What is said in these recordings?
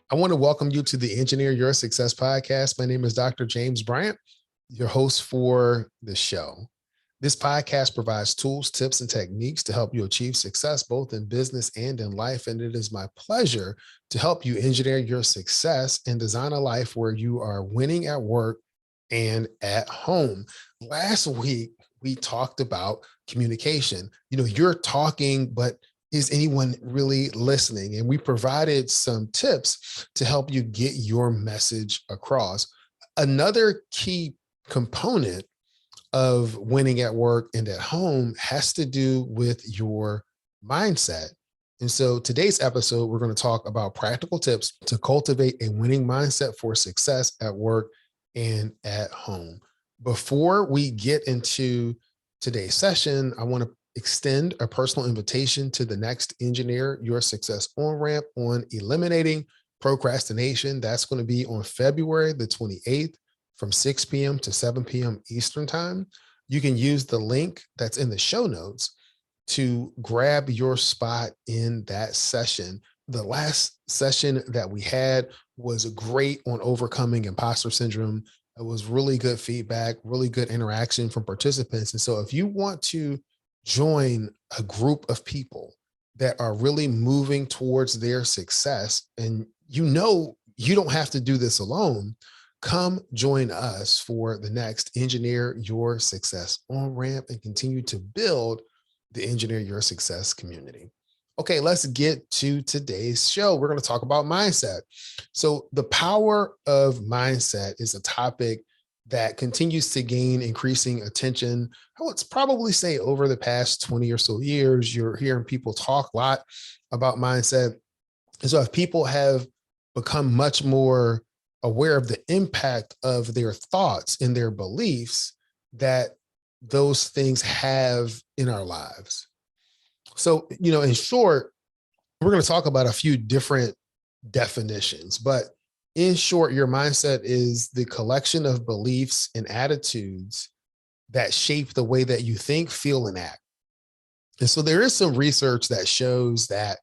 I want to welcome you to the Engineer Your Success podcast. My name is Dr. James Bryant, your host for the show. This podcast provides tools, tips, and techniques to help you achieve success both in business and in life. And it is my pleasure to help you engineer your success and design a life where you are winning at work and at home. Last week, we talked about communication. You're talking, but is anyone really listening? And we provided some tips to help you get your message across. Another key component of winning at work and at home has to do with your mindset. And so today's episode, we're going to talk about practical tips to cultivate a winning mindset for success at work and at home. Before we get into today's session, I want to extend a personal invitation to the next Engineer Your Success on-ramp on eliminating procrastination. That's going to be on February the 28th from 6 p.m. to 7 p.m. Eastern time. You can use the link that's in the show notes to grab your spot in that session. The last session that we had was great on overcoming imposter syndrome. It was really good feedback, really good interaction from participants. And so if you want to join a group of people that are really moving towards their success, and you don't have to do this alone, come join us for the next Engineer Your Success on-ramp and continue to build the Engineer Your Success community. Okay, let's get to today's show. We're going to talk about mindset. So the power of mindset is a topic that continues to gain increasing attention. I would probably say over the past 20 or so years, you're hearing people talk a lot about mindset. And so if people have become much more aware of the impact of their thoughts and their beliefs that those things have in our lives. So, in short, we're going to talk about a few different definitions, but in short, your mindset is the collection of beliefs and attitudes that shape the way that you think, feel, and act. And so there is some research that shows that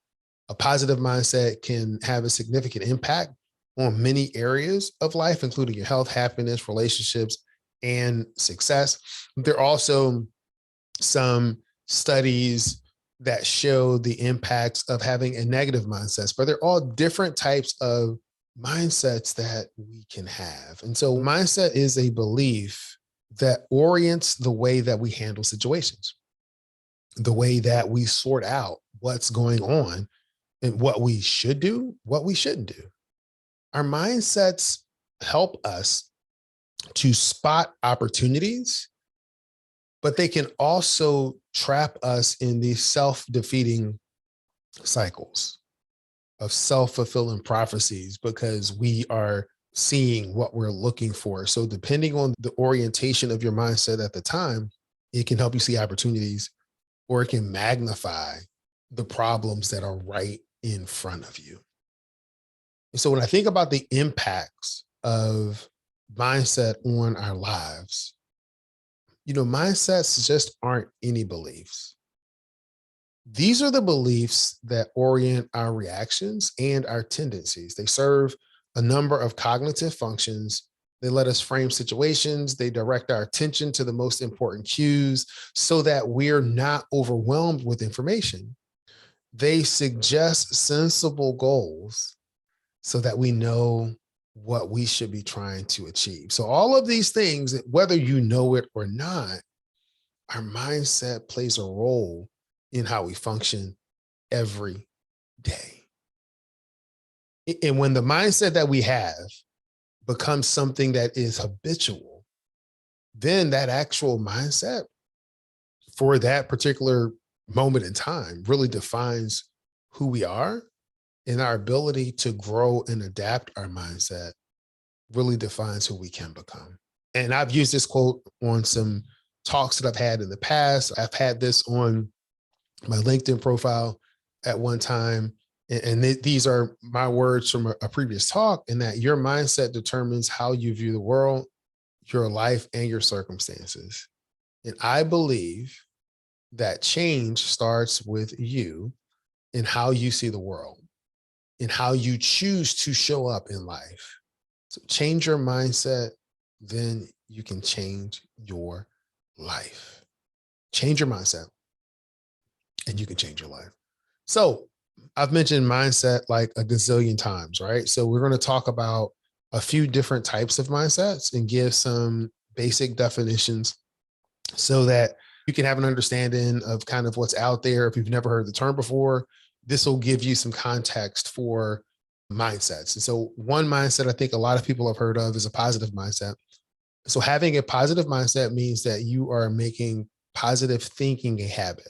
a positive mindset can have a significant impact on many areas of life, including your health, happiness, relationships, and success. There are also some studies that show the impacts of having a negative mindset, but they're all different types of mindsets that we can have. And so mindset is a belief that orients the way that we handle situations, the way that we sort out what's going on and what we should do, what we shouldn't do. Our mindsets help us to spot opportunities, but they can also trap us in these self-defeating cycles of self-fulfilling prophecies because we are seeing what we're looking for. So depending on the orientation of your mindset at the time, it can help you see opportunities or it can magnify the problems that are right in front of you. And so when I think about the impacts of mindset on our lives, mindsets just aren't any beliefs. These are the beliefs that orient our reactions and our tendencies. They serve a number of cognitive functions. They let us frame situations. They direct our attention to the most important cues so that we're not overwhelmed with information. They suggest sensible goals so that we know what we should be trying to achieve. So all of these things, whether you know it or not, our mindset plays a role in how we function every day. And when the mindset that we have becomes something that is habitual, then that actual mindset for that particular moment in time really defines who we are, and our ability to grow and adapt our mindset really defines who we can become. And I've used this quote on some talks that I've had in the past. I've had this on my LinkedIn profile at one time. And these are my words from a previous talk, in that your mindset determines how you view the world, your life, and your circumstances. And I believe that change starts with you and how you see the world. in how you choose to show up in life. So change your mindset, then you can change your life. Change your mindset and you can change your life. So I've mentioned mindset like a gazillion times, right? So we're going to talk about a few different types of mindsets and give some basic definitions so that you can have an understanding of kind of what's out there. If you've never heard the term before, this will give you some context for mindsets. And so one mindset I think a lot of people have heard of is a positive mindset. So having a positive mindset means that you are making positive thinking a habit.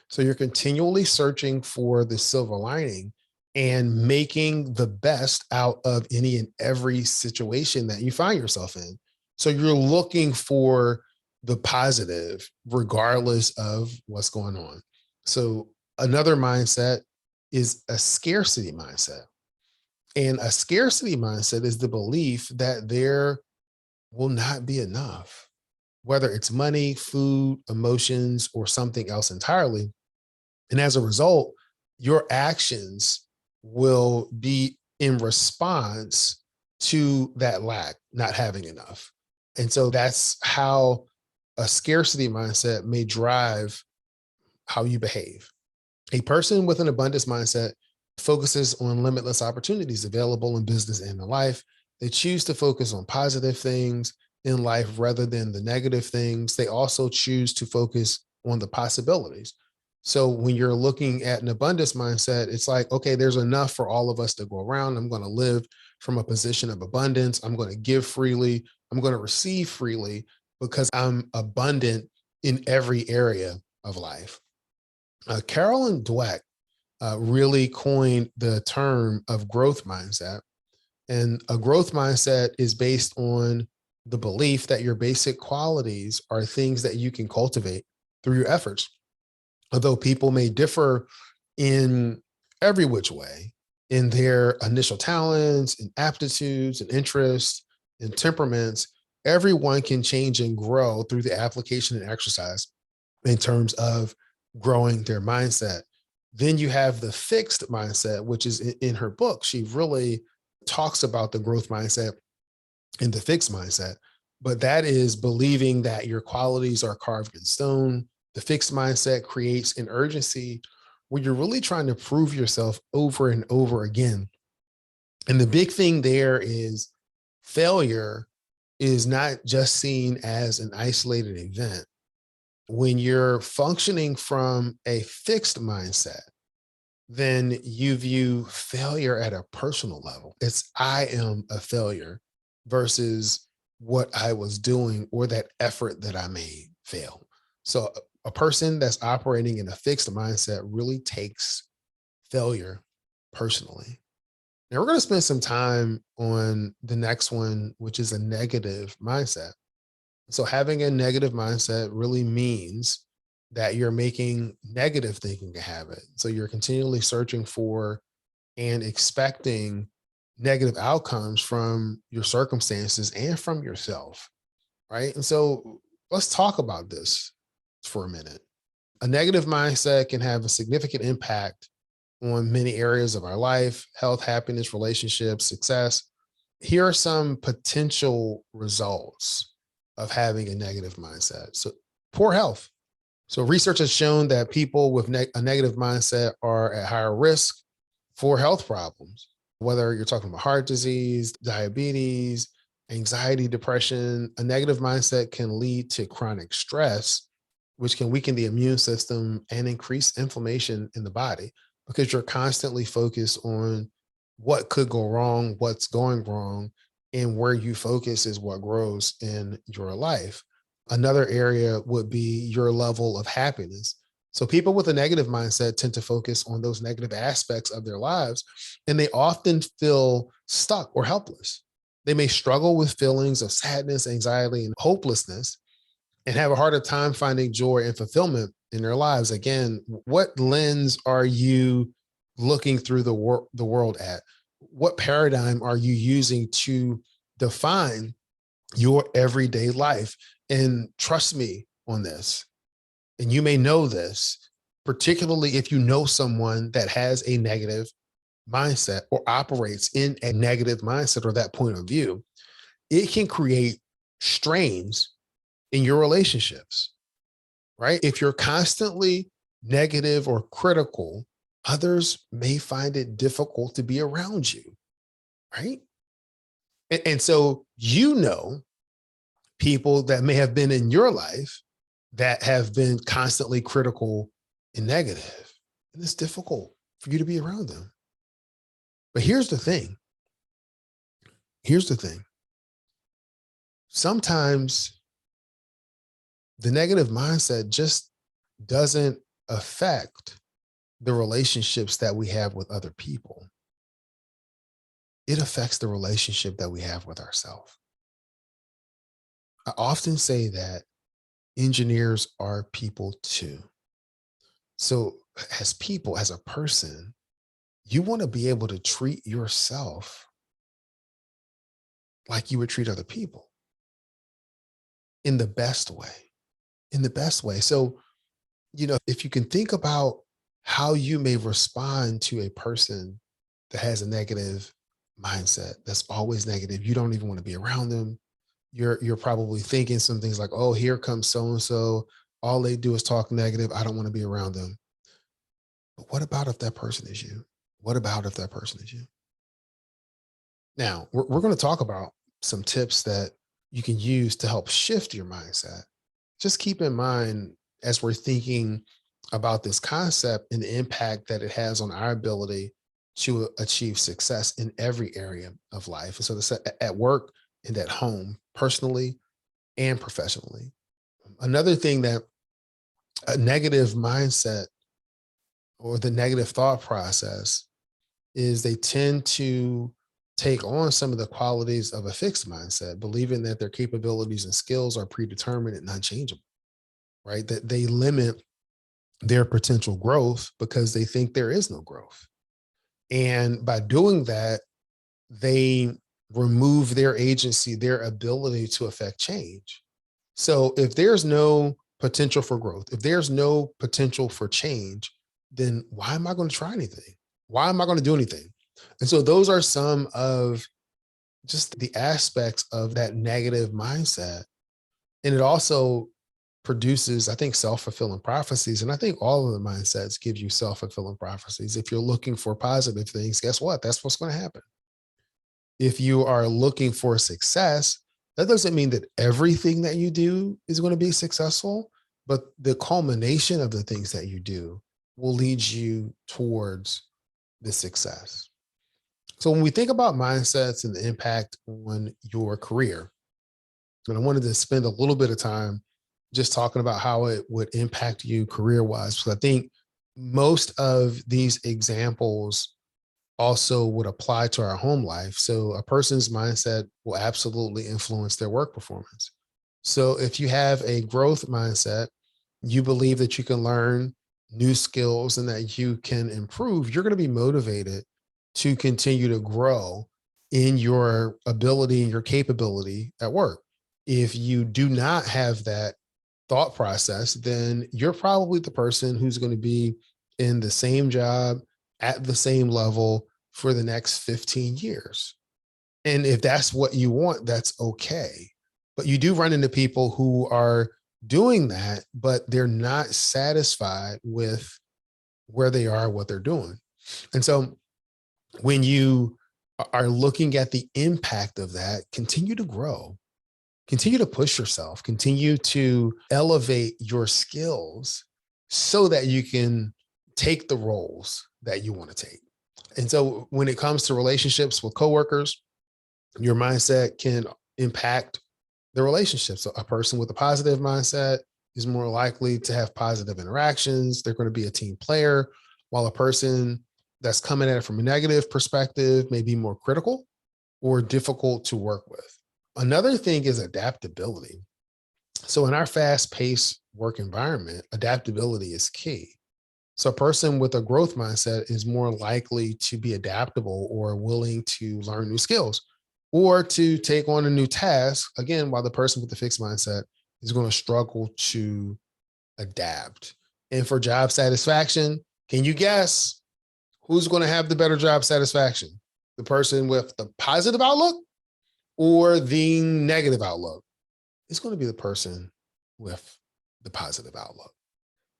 So you're continually searching for the silver lining and making the best out of any and every situation that you find yourself in. So you're looking for the positive regardless of what's going on. So another mindset is a scarcity mindset. And a scarcity mindset is the belief that there will not be enough, whether it's money, food, emotions, or something else entirely. And as a result, your actions will be in response to that lack, not having enough. And so that's how a scarcity mindset may drive how you behave. A person with an abundance mindset focuses on limitless opportunities available in business and in life. They choose to focus on positive things in life rather than the negative things. They also choose to focus on the possibilities. So when you're looking at an abundance mindset, it's like, okay, there's enough for all of us to go around. I'm going to live from a position of abundance. I'm going to give freely. I'm going to receive freely because I'm abundant in every area of life. Carolyn Dweck really coined the term of growth mindset. And a growth mindset is based on the belief that your basic qualities are things that you can cultivate through your efforts. Although people may differ in every which way in their initial talents and aptitudes and interests and temperaments, everyone can change and grow through the application and exercise in terms of growing their mindset. Then you have the fixed mindset, which is in her book. She really talks about the growth mindset and the fixed mindset, but that is believing that your qualities are carved in stone. The fixed mindset creates an urgency where you're really trying to prove yourself over and over again. And the big thing there is failure is not just seen as an isolated event. When you're functioning from a fixed mindset, then you view failure at a personal level. It's I am a failure versus what I was doing or that effort that I made fail. So a person that's operating in a fixed mindset really takes failure personally. Now we're going to spend some time on the next one, which is a negative mindset. So having a negative mindset really means that you're making negative thinking a habit. So you're continually searching for and expecting negative outcomes from your circumstances and from yourself, right? And so let's talk about this for a minute. A negative mindset can have a significant impact on many areas of our life: health, happiness, relationships, success. Here are some potential results of having a negative mindset. So, poor health. So, research has shown that people with a negative mindset are at higher risk for health problems, whether you're talking about heart disease, diabetes, anxiety, depression. A negative mindset can lead to chronic stress, which can weaken the immune system and increase inflammation in the body because you're constantly focused on what could go wrong, what's going wrong, and where you focus is what grows in your life. Another area would be your level of happiness. So people with a negative mindset tend to focus on those negative aspects of their lives, and they often feel stuck or helpless. They may struggle with feelings of sadness, anxiety, and hopelessness, and have a harder time finding joy and fulfillment in their lives. Again, what lens are you looking through the world at? What paradigm are you using to define your everyday life? And trust me on this, and you may know this, particularly if you know someone that has a negative mindset or operates in a negative mindset or that point of view, it can create strains in your relationships, right? If you're constantly negative or critical, others may find it difficult to be around you, right? And so, people that may have been in your life that have been constantly critical and negative, and it's difficult for you to be around them. But here's the thing. Here's the thing. Sometimes the negative mindset just doesn't affect the relationships that we have with other people. It affects the relationship that we have with ourselves. I often say that engineers are people too. So, as people, as a person, you want to be able to treat yourself like you would treat other people in the best way, in the best way. So, if you can think about how you may respond to a person that has a negative mindset, that's always negative, you don't even want to be around them. You're probably thinking some things like, oh, here comes so and so. All they do is talk negative. I don't want to be around them. But what about if that person is you? What about if that person is you? Now, we're going to talk about some tips that you can use to help shift your mindset. Just keep in mind as we're thinking about this concept and the impact that it has on our ability to achieve success in every area of life. And so this at work and at home, personally and professionally. Another thing that a negative mindset or the negative thought process is they tend to take on some of the qualities of a fixed mindset, believing that their capabilities and skills are predetermined and unchangeable, right? That they limit their potential growth because they think there is no growth. And by doing that, they remove their agency, their ability to affect change. So if there's no potential for growth, if there's no potential for change, then why am I going to try anything? Why am I going to do anything? And so those are some of just the aspects of that negative mindset. And it also produces, I think, self-fulfilling prophecies. And I think all of the mindsets give you self-fulfilling prophecies. If you're looking for positive things, guess what? That's what's going to happen. If you are looking for success, that doesn't mean that everything that you do is going to be successful, but the culmination of the things that you do will lead you towards the success. So when we think about mindsets and the impact on your career, and I wanted to spend a little bit of time just talking about how it would impact you career-wise, because I think most of these examples also would apply to our home life. So a person's mindset will absolutely influence their work performance. So if you have a growth mindset, you believe that you can learn new skills and that you can improve, you're going to be motivated to continue to grow in your ability and your capability at work. If you do not have that thought process, then you're probably the person who's going to be in the same job at the same level for the next 15 years. And if that's what you want, that's okay. But you do run into people who are doing that, but they're not satisfied with where they are, what they're doing. And so when you are looking at the impact of that, continue to grow, continue to push yourself, continue to elevate your skills so that you can take the roles that you want to take. And so when it comes to relationships with coworkers, your mindset can impact the relationship. So a person with a positive mindset is more likely to have positive interactions. They're going to be a team player, while a person that's coming at it from a negative perspective may be more critical or difficult to work with. Another thing is adaptability. So in our fast-paced work environment, adaptability is key. So a person with a growth mindset is more likely to be adaptable or willing to learn new skills or to take on a new task. Again, while the person with the fixed mindset is going to struggle to adapt. And for job satisfaction, can you guess Who's going to have the better job satisfaction? The person with the positive outlook or the negative outlook? It's going to be the person with the positive outlook.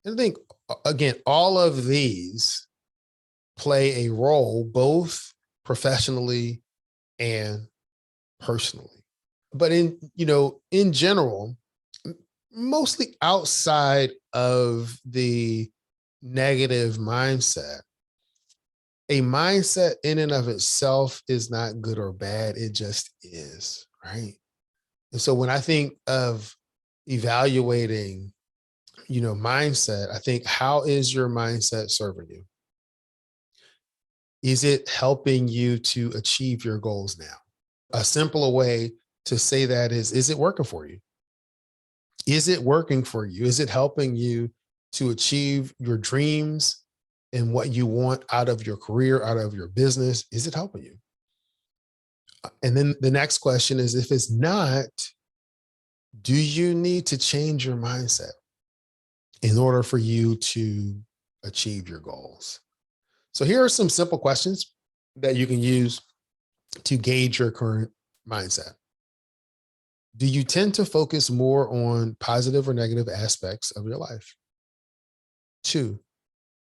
And I think, again, all of these play a role both professionally and personally. But in general, mostly outside of the negative mindset, a mindset in and of itself is not good or bad. It just is, right? And so when I think of evaluating, mindset, I think, how is your mindset serving you? Is it helping you to achieve your goals now? A simpler way to say that is it working for you? Is it working for you? Is it helping you to achieve your dreams and what you want out of your career, out of your business? Is it helping you? And then the next question is, if it's not, do you need to change your mindset in order for you to achieve your goals? So here are some simple questions that you can use to gauge your current mindset. Do you tend to focus more on positive or negative aspects of your life? 2,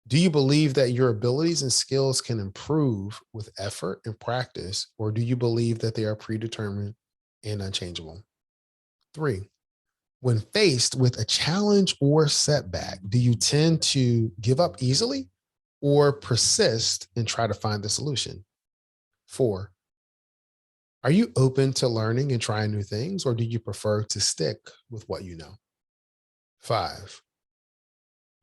do you believe that your abilities and skills can improve with effort and practice, or do you believe that they are predetermined and unchangeable? 3, when faced with a challenge or setback, do you tend to give up easily or persist and try to find the solution? 4, are you open to learning and trying new things, or do you prefer to stick with what you know? 5,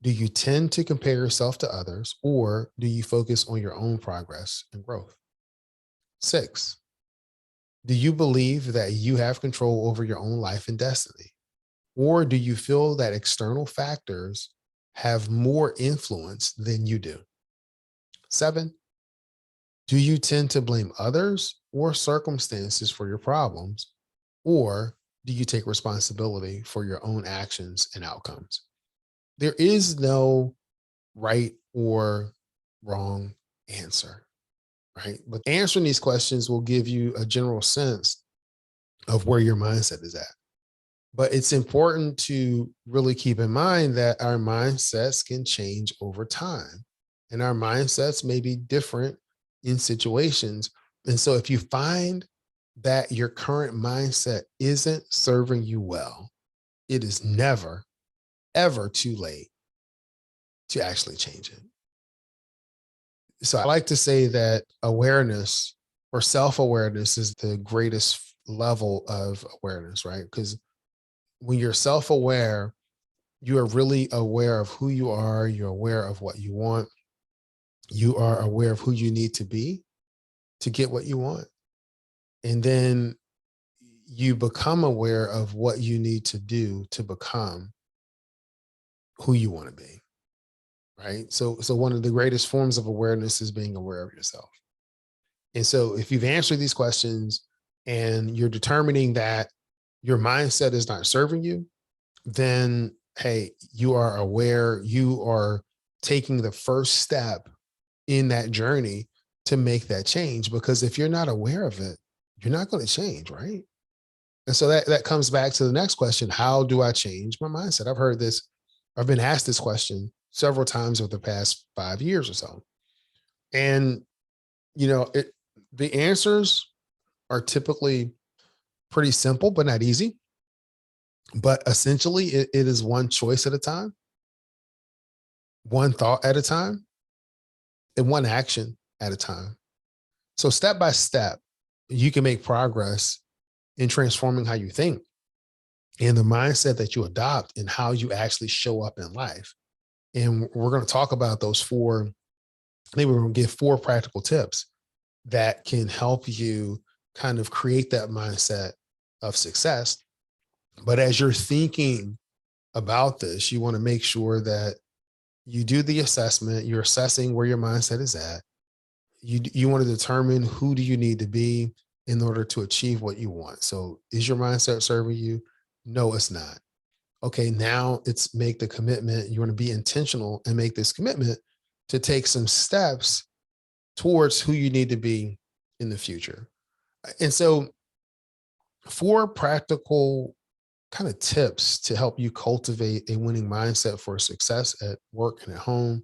do you tend to compare yourself to others, or do you focus on your own progress and growth? 6, do you believe that you have control over your own life and destiny, or do you feel that external factors have more influence than you do? 7, do you tend to blame others or circumstances for your problems, or do you take responsibility for your own actions and outcomes? There is no right or wrong answer, right? But answering these questions will give you a general sense of where your mindset is at. But it's important to really keep in mind that our mindsets can change over time, and our mindsets may be different in situations. And so if you find that your current mindset isn't serving you well, it is never, ever too late to actually change it. So I like to say that awareness or self awareness is the greatest level of awareness, right? Because when you're self aware, you are really aware of who you are, you're aware of what you want, you are aware of who you need to be to get what you want. And then you become aware of what you need to do to become who you want to be. Right. So one of the greatest forms of awareness is being aware of yourself. And so if you've answered these questions and you're determining that your mindset is not serving you, then hey, you are aware, you are taking the first step in that journey to make that change. Because if you're not aware of it, you're not going to change, right? And so that comes back to the next question. How do I change my mindset? I've heard this, I've been asked this question several times over the past 5 years or so. And, the answers are typically pretty simple, but not easy. But essentially, it is one choice at a time, one thought at a time, and one action at a time. So step by step, you can make progress in transforming how you think and the mindset that you adopt and how you actually show up in life. And we're going to talk about those four. I think we're going to give 4 practical tips that can help you kind of create that mindset of success. But as you're thinking about this, you want to make sure that you do the assessment, you're assessing where your mindset is at. You want to determine who do you need to be in order to achieve what you want. So is your mindset serving you? No, it's not. Okay, now it's make the commitment. You want to be intentional and make this commitment to take some steps towards who you need to be in the future. And so, four practical kind of tips to help you cultivate a winning mindset for success at work and at home.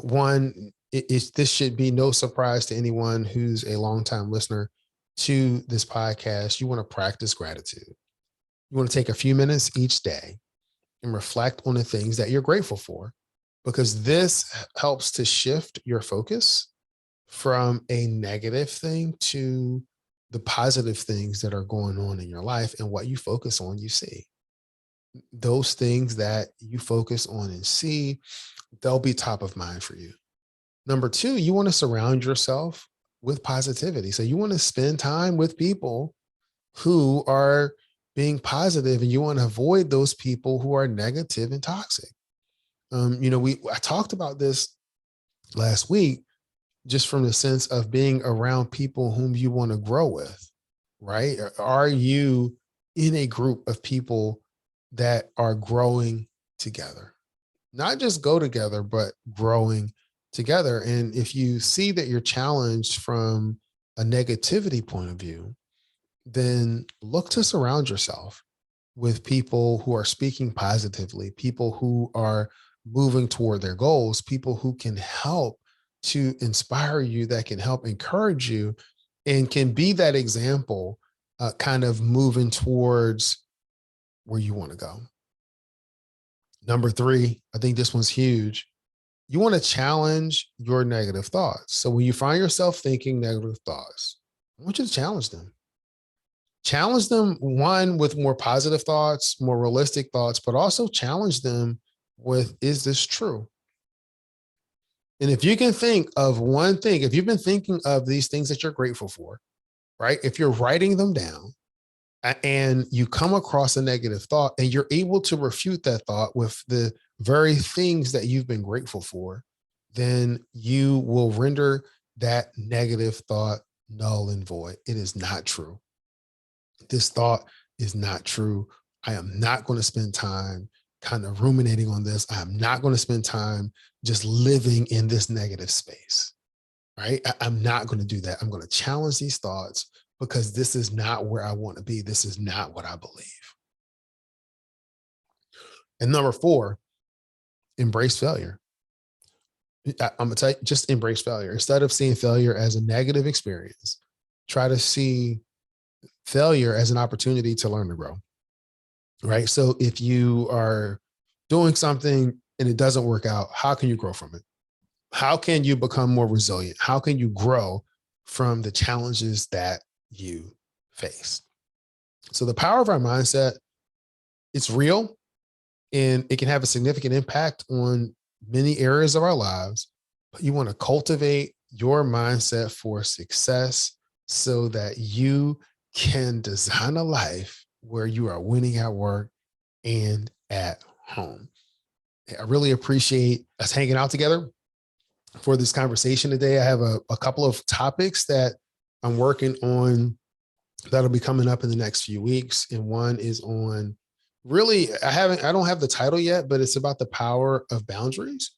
One is this should be no surprise to anyone who's a longtime listener to this podcast. You want to practice gratitude. You want to take a few minutes each day and reflect on the things that you're grateful for, because this helps to shift your focus from a negative thing to the positive things that are going on in your life. And what you focus on, you see. Those things that you focus on and see, they'll be top of mind for you. Number two, you want to surround yourself with positivity. So you want to spend time with people who are being positive, and you want to avoid those people who are negative and toxic. I talked about this last week, just from the sense of being around people whom you want to grow with, right? Are you in a group of people that are growing together? Not just go together, but growing together. And if you see that you're challenged from a negativity point of view, then look to surround yourself with people who are speaking positively, people who are moving toward their goals, people who can help to inspire you, that can help encourage you, and can be that example, kind of moving towards where you want to go. Number three, I think this one's huge. You want to challenge your negative thoughts. So when you find yourself thinking negative thoughts, I want you to challenge them. Challenge them, one, with more positive thoughts, more realistic thoughts, but also challenge them with, is this true? And if you can think of one thing, if you've been thinking of these things that you're grateful for, right? If you're writing them down and you come across a negative thought and you're able to refute that thought with the very things that you've been grateful for, then you will render that negative thought null and void. It is not true. This thought is not true. I am not going to spend time kind of ruminating on this. I am not going to spend time just living in this negative space, right? I'm not going to do that. I'm going to challenge these thoughts, because this is not where I want to be. This is not what I believe. And number four, embrace failure. I'm going to tell you, just embrace failure. Instead of seeing failure as a negative experience, try to see failure as an opportunity to learn and grow, right? So if you are doing something and it doesn't work out, how can you grow from it? How can you become more resilient? How can you grow from the challenges that you face? So the power of our mindset, it's real, and it can have a significant impact on many areas of our lives. But you want to cultivate your mindset for success so that you can design a life where you are winning at work and at home. I really appreciate us hanging out together for this conversation today. I have a couple of topics that I'm working on that'll be coming up in the next few weeks. And one is on, really, I don't have the title yet, but it's about the power of boundaries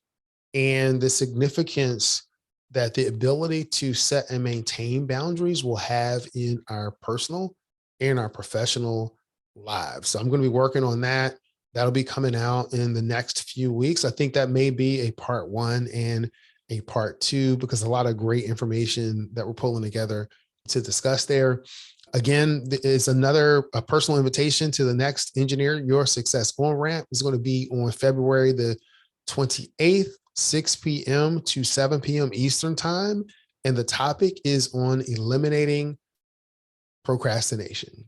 and the significance that the ability to set and maintain boundaries will have in our personal and our professional lives. So I'm going to be working on that. That'll be coming out in the next few weeks. I think that may be a part one and a part two, because a lot of great information that we're pulling together to discuss there. Again, it's a personal invitation to the next Engineer Your Success On Ramp. Is going to be on February the 28th, 6 p.m. to 7 p.m. Eastern time. And the topic is on eliminating procrastination.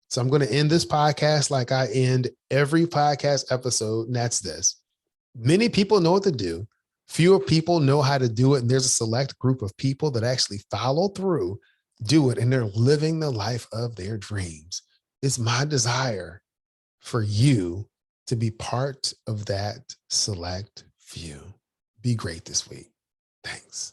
So I'm going to end this podcast like I end every podcast episode, and that's this. Many people know what to do. Fewer people know how to do it. And there's a select group of people that actually follow through, do it, and they're living the life of their dreams. It's my desire for you to be part of that select few. Be great this week. Thanks.